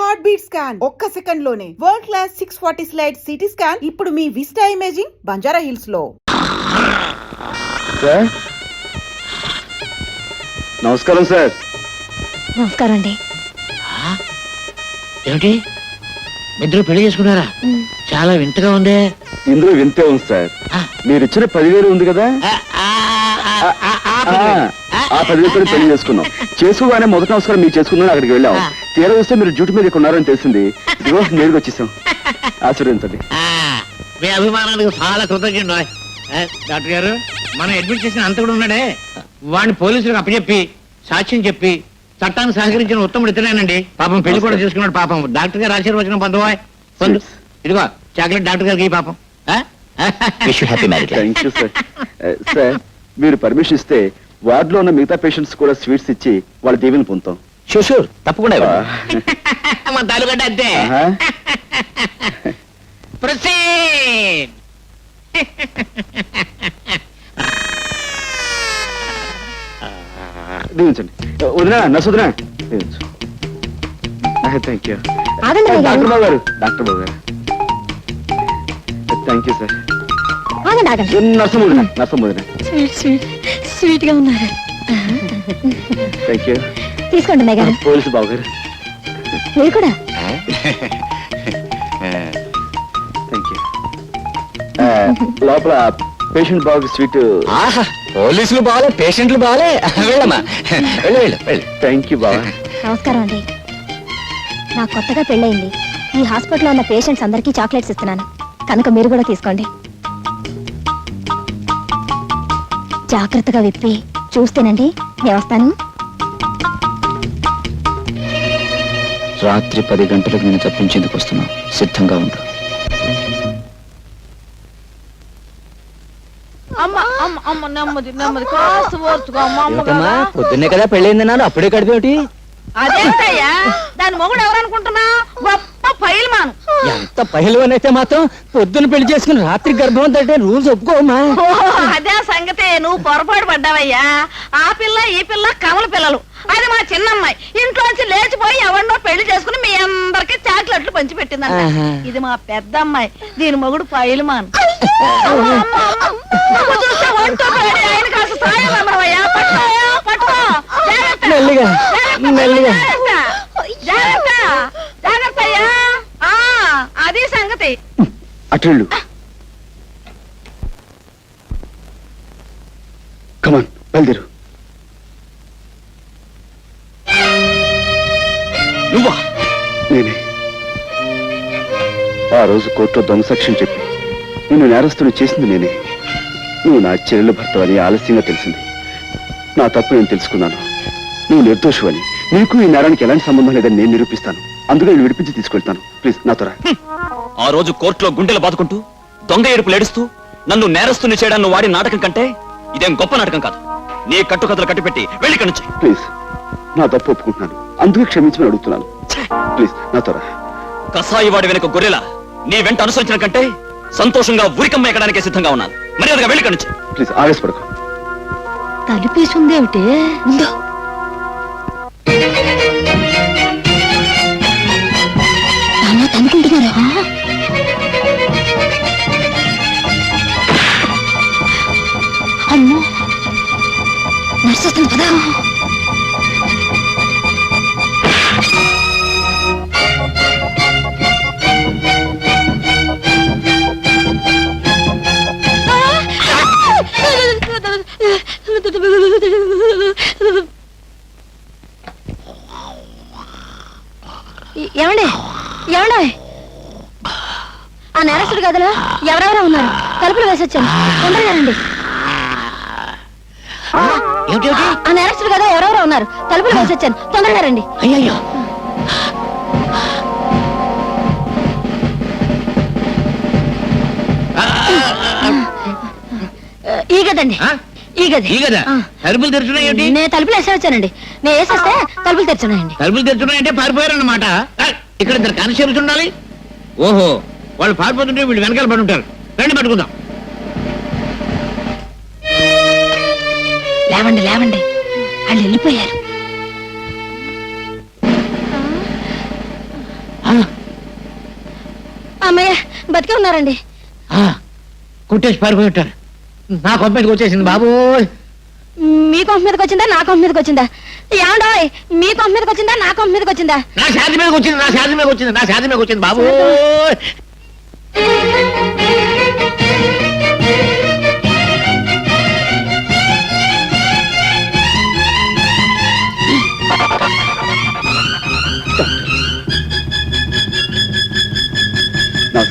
Heart beat scan ఒక్క second లోనే world class 640 slide CT scan ఇప్పుడు మీ విస్టా ఇమేజింగ్ బంజారా హిల్స్ లో. నమస్కారం సార్. నమస్కారం అండి. ఏమిటి ఇద్దరు పెళ్లి చేసుకున్నారా? చాలా వింతగా ఉందే. ఇందులో వింతే ఉంది సార్. మీరు ఇచ్చిన 10,000 ఉంది కదా, ఆ 10,000 పెళ్లి చేసుకున్నాం. చేసుకోగానే మొదటి నమస్కారం మీరు చేసుకున్నాను, అక్కడికి వెళ్ళాం. తీరా వస్తే మీరు డ్యూటీ మీద ఉన్నారని తెలిసింది. ఇదిగో నేరుగా వచ్చేసాం. ఆశీర్వదించండి. మీ అభిమానానికి చాలా కృతజ్ఞ. డాక్టర్ గారు, మనం అడ్మిట్ చేసిన అంత కూడా ఉన్నాడే, వాడిని పోలీసులకు అప్పచెప్పి సాక్ష్యం చెప్పి చట్టానికి సహకరించిన ఉత్తముడు ఇతనేనండి. పాపం పెళ్లి కూడా చేసుకున్నాడు. పాపం డాక్టర్ గారు ఆశీర్వచనం పొందు. ఇదిగో చాక్లెట్ డాక్టర్ గారికి పాపం. Thank you sir. సార్ మీరు పర్మిషన్ ఇస్తే వార్డ్ లో ఉన్న మిగతా పేషెంట్స్ కూడా స్వీట్స్ ఇచ్చి వాళ్ళ దీవెని పొందుతాం. షూర్ తప్పకుండా మన తాలూగడ్డ అంతే. ప్రొసీడ్. దీవించండి. వదినా నర్సు వదినా దీవించు. థ్యాంక్ యూ డాక్టర్ బాబు గారు. డాక్టర్ బాబు గారు థ్యాంక్ యూ సార్. నర్సం వదినా. నర్సం వదినా స్వీట్ గా ఉన్నారు. Thank you. తీసుకోండి మేఘారు. పోలీసు బాబు గారు మీరు కూడా. Thank you. లోపల పేషెంట్ బాబుకి స్వీట్. పోలీసులు బాగాలే, పేషెంట్లు బాగాలే. వెళ్ళమ్మా, వెళ్ళు. థ్యాంక్ యూ బాబా. నమస్కారం అండి. నాకు కొత్తగా పెళ్ళయింది. ఈ హాస్పిటల్లో ఉన్న పేషెంట్స్ అందరికీ చాక్లెట్స్ ఇస్తున్నాను, కనుక మీరు కూడా తీసుకోండి. జాగ్రత్తగా విప్పి చూస్తేనండి. నేను వస్తాను. రాత్రి 10 గంటలకు నేను తప్పించేందుకు వస్తున్నాను. సిద్ధంగా ఉండు. పొద్దున్నే కదా పెళ్ళైందన్నాను, అప్పుడే కడిపేమిటి? అదేంటయ్యా, దాని మొగుడు ఎవరనుకుంటున్నా? గొప్ప పైల్మాన్. ఎంత పహిల్వాన్ అయితే మాత్రం పొద్దున్న పెళ్లి చేసుకుని రాత్రి గర్భం అంటే రూల్స్ ఒప్పుకోమా? అదే సంగతే, నువ్వు పొరపాటు పడ్డావయ్యా. ఆ పిల్ల ఈ పిల్ల కమల పిల్లలు. అది మా చిన్నమ్మాయి ఇంట్లోంచి లేచిపోయి ఎవరినో పెళ్లి చేసుకుని మీ అందరికి చాక్లెట్లు పంచి పెట్టిందంట. ఇది మా పెద్ద అమ్మాయి, దీని మొగుడు పైల్మాన్. చూస్తే ఒంటో పడి ఆయన కాస్త సాయం అమ్మవయ్యా. పట్టుకో మెల్లిగా మెల్లిగా. జాగ్రత్త అయ్యా. అది సంగతి. అటెళ్ళు. కమాన్ బయలుదేరు. నువ్వా? నేనే. ఆ రోజు కోర్టులో దొంగ సాక్ష్యం చెప్పి నిన్ను నేరస్తుని చేసింది నేనే. నువ్వు నా చెల్లెలు భర్తవని ఆలస్యంగా తెలిసింది. నా తప్పు నేను తెలుసుకున్నాను. నువ్వు నిర్దోషువని, నీకు ఈ నేరానికి ఎలాంటి సంబంధం లేదని నేను నిరూపిస్తాను. అందుకే నేను విడిపించి తీసుకెళ్తాను. ప్లీజ్ నాతో రా. ఆ రోజు కోర్టులో గుండెలు బాదుకుంటూ దొంగ ఏడుపులు ఏడుస్తూ నన్ను నేరస్తుని చేయడాన్ని వాడి నాటకం కంటే ఇదేం గొప్ప నాటకం కాదు. నీ కట్టుకథలు కట్టిపెట్టి వెళ్ళి నుంచి. ప్లీజ్ నా తప్పు ఒప్పుకుంటున్నాను. అందుకే క్షమించమని అడుగుతున్నాను. ప్లీజ్ నాతో రా. కసాయి వాడి వెనుక గొర్రెలా నీ వెంట అనుసరించిన కంటే సంతోషంగా ఉరికమ్మ ఎక్కడానికే సిద్ధంగా ఉన్నాను. మర్యాదగా వెళ్ళి నుంచి. ప్లీజ్ ఆవేశపడకు. తలిపేసుందేమిటి? ముందు తనుకుంటున్నారా? అమ్మో, నర్సు వస్తుంది పదా. ఏమండి ఏమండి, ఆ నేరస్తుడి గదిలో ఎవరెవరో ఉన్నారు. తలుపులు వేసొచ్చాను, తొందరగా రండి. ఆ నేరస్తుడి గదిలో ఎవరెవరో ఉన్నారు. తలుపులు వేసొచ్చాను, తొందరగా రండి. అయ్యో, ఈ గదండి, ఈ గది. ఈ గదా? తలుపులు తెరుచున్నాయేంటి? నేను తలుపులు వేసేవచ్చానండి. నేను వేసేస్తే తలుపులు తెరుచున్నాయండి. తలుపులు తెరుచున్నాయంటే పారిపోయారన్నమాట. ఇక్కడ ఇద్దరు కానిస్టేబుల్స్ ఉండాలి. ఓహో, వాళ్ళు పారిపోతుంటే వీళ్ళు వెనకాల పడి ఉంటారు. రండి పట్టుకుందాం. లేవండి లేవండి, వాళ్ళు వెళ్ళిపోయారు. బతికే ఉన్నారండి. కుట్టేసి పారిపోయి ఉంటారు. నా కొంపటికి వచ్చేసింది బాబు. మీ కొంప మీదకి వచ్చిందా నా కొంప మీదకి వచ్చిందా? ఏమండోయ్, మీ కొంప మీదకి వచ్చిందా నా కొంప మీదకి వచ్చిందా? నా శాది మీదకి వచ్చింది, నా శాది మీదకి వచ్చింది, నా శాది మీదకి వచ్చింది బాబు.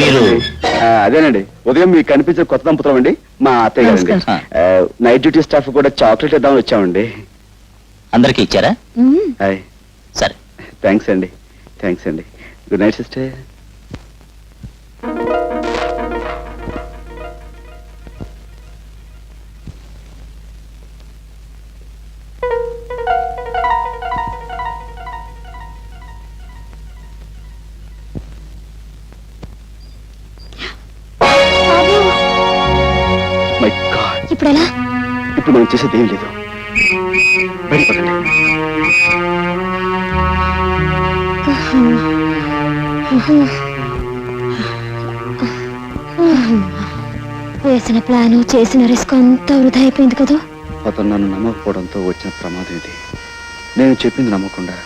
మీరు అదేనండి, ఉదయం మీకు కనిపించే కొత్త దంపతులం అండి, మా అత్తయ్య గారండి. నైట్ డ్యూటీ స్టాఫ్ కూడా చాక్లెట్ ఇద్దామని వచ్చామండి. అందరికి ఇచ్చారా? హాయ్, సరే. థ్యాంక్స్ అండి. థ్యాంక్స్ అండి. Good night sister. My God, ఇప్పుడు ఎలా? ఇప్పుడు మనం చేసేది ఏం లేదు. బయటపడండి. వేసిన ప్లాను చేసిన రిస్క్ అంతా వృధా అయిపోయింది కదా. అతను నన్ను నమ్మకపోవడంతో వచ్చిన ప్రమాదం ఇది. నేను చెప్పింది నమ్మకుండా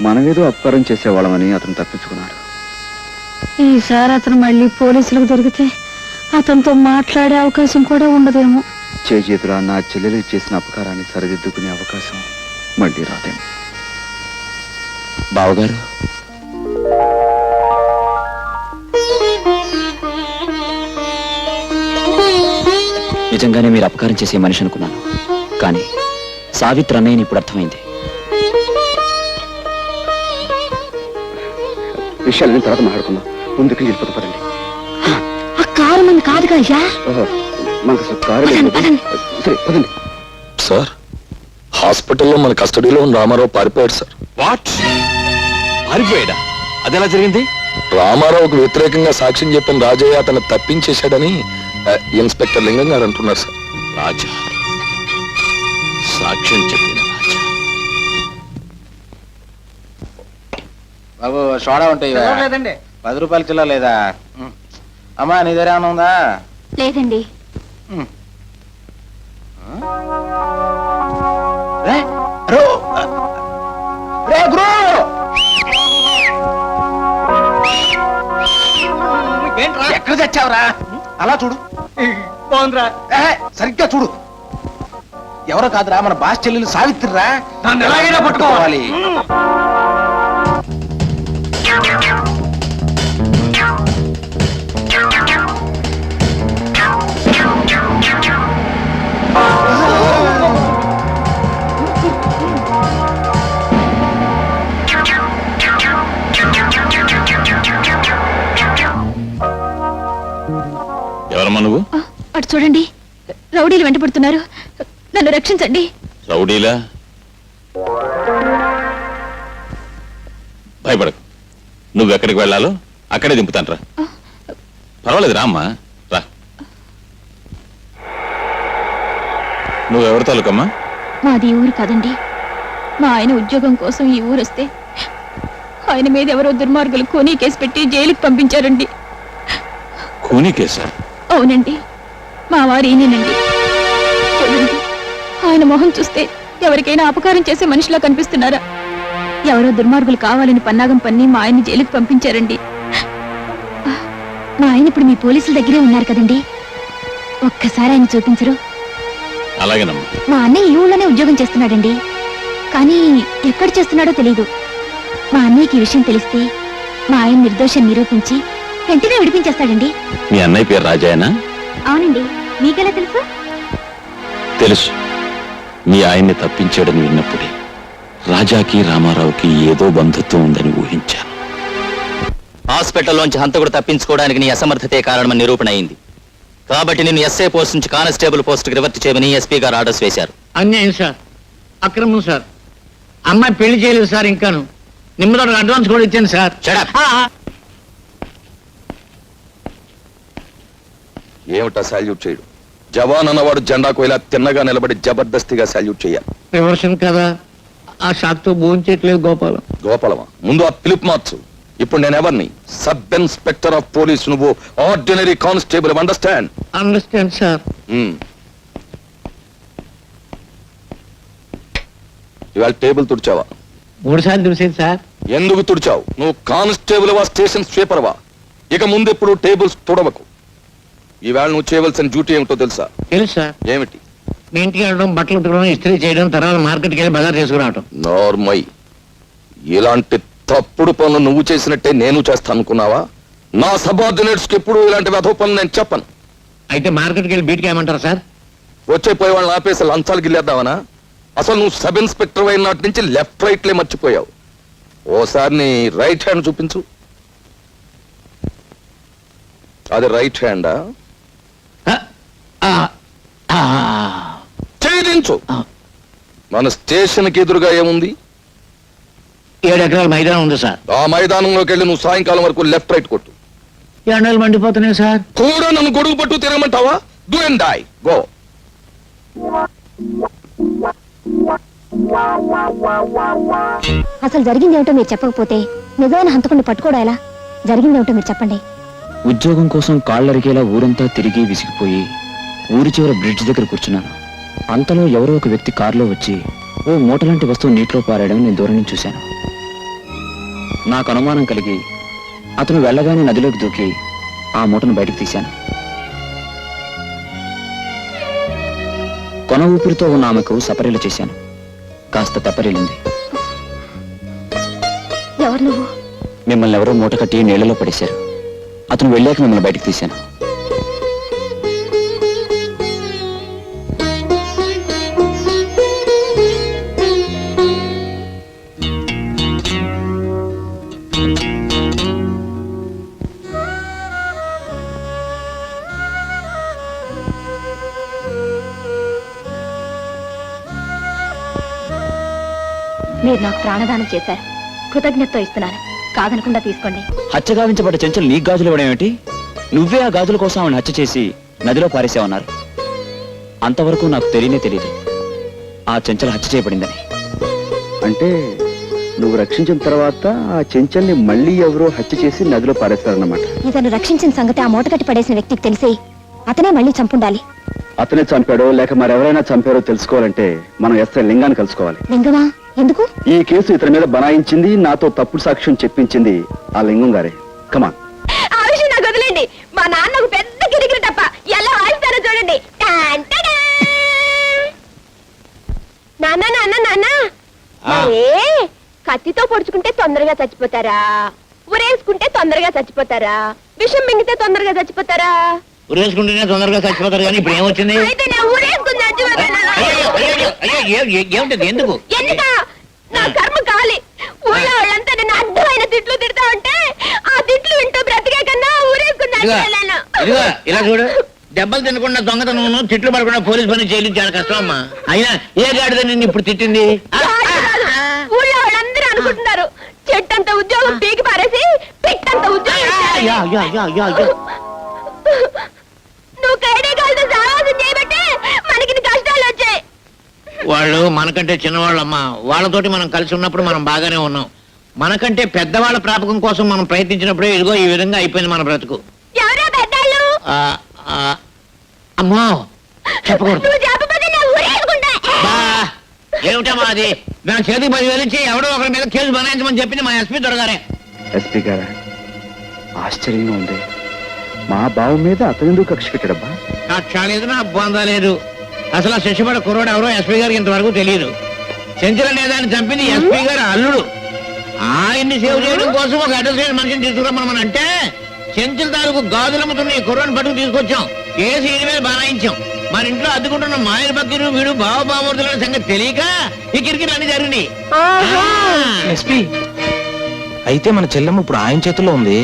మనమేదో అపకారం చేసేవాళ్ళమని అతను తప్పించుకున్నాడు. ఈసారి అతను మళ్ళీ పోలీసులకు దొరికితే అతనితో మాట్లాడే అవకాశం కూడా ఉండదేమో. చేతులా నా చెల్లెలు చేసిన అపకారాన్ని సరిదిద్దుకునే అవకాశం మళ్ళీ రాదేమో. బావగారు, నిజంగానే మీరు అపకారం చేసే మనిషి అనుకున్నాను, కానీ సావిత్రి అన్నయ్యని ఇప్పుడు అర్థమైంది. విషయాలని తర్వాత మాట్లాడుకుందాం. ముందుకు వెళ్ళిపోతా పదండి. ఆ కారు మంది కాదుగా అయ్యా. ఓహో, మనకు అసలు కారు లేదు. సరే పదండి. సార్, హాస్పిటల్లో మన కస్టడీలో ఉన్న రామారావు పారిపోయాడు సార్. వాట్? పారిపోయాడా? అదెలా జరిగింది? రామారావుకు వ్యతిరేకంగా సాక్ష్యం చెప్పిన రాజయ్య అతను తప్పించేశాడని ఇన్స్పెక్టర్ లింగం గారు అంటున్నారు సార్. రాజా సాక్ష్యం చెప్పిన రాజా. బాబు సోడా ఉంటాయి లేదండి. 10 రూపాయల కిలో లేదా? అమ్మా నీ దగ్గర ఏమైనా ఉందా? లేదండి. రే, రో, రే గురు, ఎక్కడ తెచ్చావురా? అలా చూడు. బాగుందిరా. సరిగ్గా చూడు. ఎవరో కాదురా, మన బాస్ చెల్లెలు సావిత్రిరా. దాన్ని ఎలాగైనా పట్టుకోవాలి. ఎవరమ్మా నువ్వు? అటు చూడండి, రౌడీలు వెంటబడుతున్నారు. నన్ను రక్షించండి. రౌడీలా? భయపడకు, నువ్వెక్కడికి వెళ్ళాలో అక్కడే దింపుతాను రా. పర్వాలేదు రామ్మా, రా. నువ్వెవరి తాలూకమ్మా? మాది ఊరు కాదండి. మా ఆయన ఉద్యోగం కోసం ఈ ఊరు వస్తే ఆయన మీద ఎవరో దుర్మార్గులు కోనీ కేసు పెట్టి జైలుకి పంపించారండి. కూనీ కేసా? అవునండి, మా వారు ఈయనేనండి. చూడండి, ఆయన మొహం చూస్తే ఎవరికైనా అపకారం చేసే మనిషిలా కనిపిస్తున్నారా? ఎవరో దుర్మార్గులు కావాలని పన్నాగం పన్ని మా ఆయన్ని జైలుకి పంపించారండి. మా ఆయన ఇప్పుడు మీ పోలీసుల దగ్గరే ఉన్నారు కదండి, ఒక్కసారి ఆయన చూపించరు? అలాగేనమ్మా. మా అన్నయ్య ఈ ఊళ్ళోనే ఉద్యోగం చేస్తున్నాడండి, కానీ ఎక్కడ చేస్తున్నాడో తెలీదు. మా అన్నయ్యకి ఈ విషయం తెలిస్తే మా ఆయన నిర్దోషం నిరూపించి వెంటనే విడిపించేస్తాడండి. మీ అన్నయ్య పేరు రాజాయనా? అవునండి, మీకెలా తెలుసు? తెలుసు. మీ ఆయన్ని తప్పించాడని విన్నప్పుడే రాజాకి రామారావుకి ఏదో బంధుత్వం ఉందని ఊహించాను. హాస్పిటల్లోంచి హంతకుడు తప్పించుకోవడానికి నీ అసమర్థతే కారణమని నిరూపణ అయింది. కాబట్టి నేను ఎస్ఐ పోస్ట్ నుంచి కానిస్టేబుల్ పోస్ట్కి రివర్ట్ చేయమని ఎస్పీ గారు ఆర్డర్స్ వేశారు. అన్యాయం సార్, అక్రమం సార్. అమ్మాయి పెళ్లి చేయలేదు సార్, ఇంకాను నిమ్మదోడు అడ్వాన్స్ కూడా ఇచ్చాను సార్. Shut up. ఏమిటా సాల్యూట్ చేయడు? జవాన్ అన్నవాడు జెండాకు ఇలా తిన్నగా నిలబడి జబర్దస్తిగా సాల్యూట్ చేయాలి. రివర్షన్ కదా, ఆ షాక్ తో భోజనం చేయట్లేదు గోపాలం. గోపాలమా, ముందు ఆ పిలుపు మార్చు. ఇప్పుడు నేను ఎవరిని? సబ్ ఇన్స్పెక్టర్ ఆఫ్ పోలీస్, నువ్వు ordinary constable. Understand? Understand sir. ఇవాళ టేబుల్ తుడిచావా? 3 సార్లు చూసేది సార్. ఎందుకు తుడిచావు? నువ్వు కానిస్టేబుల్ వా, స్టేషన్ స్వీపర్ వా? ఇక ముందెప్పుడు టేబుల్స్ తుడవకు. ఈవేళ నువ్వు చేయవలసిన డ్యూటీ ఏమిటో తెలుసా? తెలుసు సార్. ఏమిటి? మీ ఇంటికి వెళ్ళడం, బట్టలు ఉతకడం, ఇస్త్రీ చేయడం, తర్వాత మార్కెట్కి వెళ్ళి బజార్ చేసుకురావటం. నార్మల్. ఇలాంటి తప్పుడు పనులు నువ్వు చేసినట్టే నేను చేస్తాను అనుకున్నావా? నా సబార్డినేట్స్ కి ఎప్పుడు ఇలాంటి వెధవ పనులు నేను చెప్పను. అయితే మార్కెట్కి వెళ్ళి బీట్కి ఏమంటారు సార్? వచ్చే పోయే వాళ్ళని ఆపేసి లంచాలు గిల్లేద్దామనా? అసలు నువ్వు సబ్ ఇన్స్పెక్టర్ అయిన నాటి నుంచి లెఫ్ట్ రైట్లే మర్చిపోయావు. ఓసారి నీ రైట్ హ్యాండ్ చూపించు. అది రైట్ హ్యాండా? ఛేదించు. మన స్టేషన్ కి ఎదురుగా ఏముంది? 7 ఎకరాల మైదానం ఉంది సార్. ఆ మైదానంలోకి వెళ్ళి నువ్వు సాయంకాలం వరకు లెఫ్ట్ రైట్ కొట్టు. ఎండలు మండిపోతున్నాయి సార్. కూడా నన్ను గొడుగు పట్టు తిరగమంటావా? Do and die. గో. అసలు జరిగింది ఏమిటో మీరు చెప్పకపోతే నిజమైన హంతకుడిని పట్టుకోవడం ఎలా? జరిగింది ఏమిటో మీరు చెప్పండి. ఉద్యోగం కోసం కాళ్ళరికేలా ఊరంతా తిరిగి విసిగిపోయి ఊరి చివర బ్రిడ్జ్ దగ్గర కూర్చున్నాను. అంతలో ఎవరో ఒక వ్యక్తి కారులో వచ్చి ఓ మూటలాంటి వస్తువు నీటిలో పారాయడం నేను దూరం నుంచి చూశాను. నాకు అనుమానం కలిగి అతను వెళ్ళగానే నదిలోకి దూకి ఆ మూటను బయటకు తీశాను. కొన ఊపిరితో ఉన్న ఆమెకు సపరీలు చేశాను. కాస్త తెప్పరిల్లింది. ఎవరు నువ్వు? మిమ్మల్ని ఎవరో మూట కట్టి నీళ్లలో పడేశారు. అతను వెళ్ళాక మిమ్మల్ని బయటకు తీశాను. మీరు నాకు ప్రాణదానం చేశారు. కృతజ్ఞతతో ఇస్తున్నాను. కాదనకుండా తీసుకోండి. హత్య గావించబడ్డ చెంచలు నీకు గాజులు ఇవ్వడం ఏమిటి? నువ్వే ఆ గాజుల కోసం ఆవిడ హత్య చేసి నదిలో పారేసావన్నారు. అంతవరకు నాకు తెలియదు ఆ చెంచలు హత్య చేయబడిందని. అంటే నువ్వు రక్షించిన తర్వాత ఆ చెంచల్ని మళ్ళీ ఎవరో హత్య చేసి నదిలో పారేస్తారన్నమాట. ఇతను రక్షించిన సంగతి ఆ మూటకట్టి పడేసిన వ్యక్తికి తెలిసి అతనే మళ్ళీ చంపుండాలి. అతనే చంపాడో లేక మరెవరైనా చంపారో తెలుసుకోవాలంటే మనం ఎస్ఐ లింగాన్ని కలుసుకోవాలి. లింగమా? ఎందుకు? ఈ కేసు ఇతని మీద బనాయించింది, నాతో తప్పుడు సాక్ష్యం చెప్పించింది ఆ లింగం గారే. కమాన్. ఆ విషయం నాకు వదిలేండి. మా నాన్న ఒక పెద్ద కిరికిరి తప్ప ఎలా వాయిస్తారో చూడండి. నాన్న నాన్న నాన్న, కత్తితో పొడుచుకుంటే తొందరగా చచ్చిపోతారా? ఉరేసుకుంటే తొందరగా చచ్చిపోతారా? విషం మింగితే తొందరగా చచ్చిపోతారా? ఉరేసుకుంటేనే తొందరగా చచ్చిపోతారు. కానీ ఇప్పుడు ఏమొచ్చింది? అయితే నేను ఊరేసుకుని చచ్చిపోతానా? ఏమిటది? ఎందుకు? ఎందుక? నా కర్మ కాలి. ఊళ్ళో వాళ్ళంతా నేను అడ్డమైన తిట్లు తిడతా ఉంటే ఆ తిట్లు వింటూ బ్రతికే కన్నా ఊరేసుకుని చచ్చిపోయాను. ఇదిగో ఇలా చూడు. దెబ్బలు తినకుండా దొంగతనం, తిట్లు పడకుండా పోలీస్ పని చేయడం చాలా కష్టం అమ్మా. అయినా ఏ గాడిద నిన్ను ఇప్పుడు తిట్టింది? ఊళ్ళో వాళ్ళందరూ అనుకుంటున్నారు చెట్టంత ఉద్యోగం పీకి పారేసి పిట్టంత ఉద్యోగం. నువ్వు కైడే కాలతో సావాసం చేయబట్టే మనకి కష్టాలు వచ్చాయి. వాళ్ళు మనకంటే చిన్నవాళ్ళమ్మా. వాళ్ళతోటి మనం కలిసి ఉన్నప్పుడు మనం బాగానే ఉన్నాం. మనకంటే పెద్దవాళ్ళ ప్రాపకం కోసం మనం ప్రయత్నించినప్పుడే ఇదిగో ఈ విధంగా అయిపోయింది మన బ్రతుకు. ఎవరో పెద్దాళ్ళు? అమ్మో చెప్పకూడదు. నువ్వు చెప్పకపోతే నేను ఊరేసుకుంటా. ఏమిటమ్మా అది? మేము చేతికి 10,000 ఇచ్చి ఎవడో ఒకరి మీద కేసు బనాయించమని చెప్పింది మా ఎస్పీ దొరగారే. ఎస్పీ గారా, ఆశ్చర్యంగా ఉంది. మా బావ మీద అతను ఎందుకు కక్ష పెట్టాడబ్బా? కక్ష లేదు, నా బంధ లేదు. అసలు ఆ శశిపడ కుర్రోడు ఎవరో ఎస్పీ గారికి ఇంతవరకు తెలియదు. చెంచల నేదాన్ని చంపింది ఎస్పీ గారు అల్లుడు. ఆయన్ని సేవ్ చేయడం కోసం ఒక అడ్రస్ మనిషిని తీసుకురమ్మని అంటే చెంచల తాలూకు గాజులమ్ముతున్న ఈ కుర్రోని పట్టుకు తీసుకొచ్చాం. కేసు ఈయన మీద బనాయించాం. మన ఇంట్లో అద్దుకుంటున్న మాయల బక్కీరు వీడు బావబామూర్తుల సంగతి తెలియక ఈ కిరికిరి అన్ని జరిగింది. ఎస్పీ, అయితే మన చెల్లెమ్మ ఇప్పుడు ఆయన చేతుల్లో ఉంది.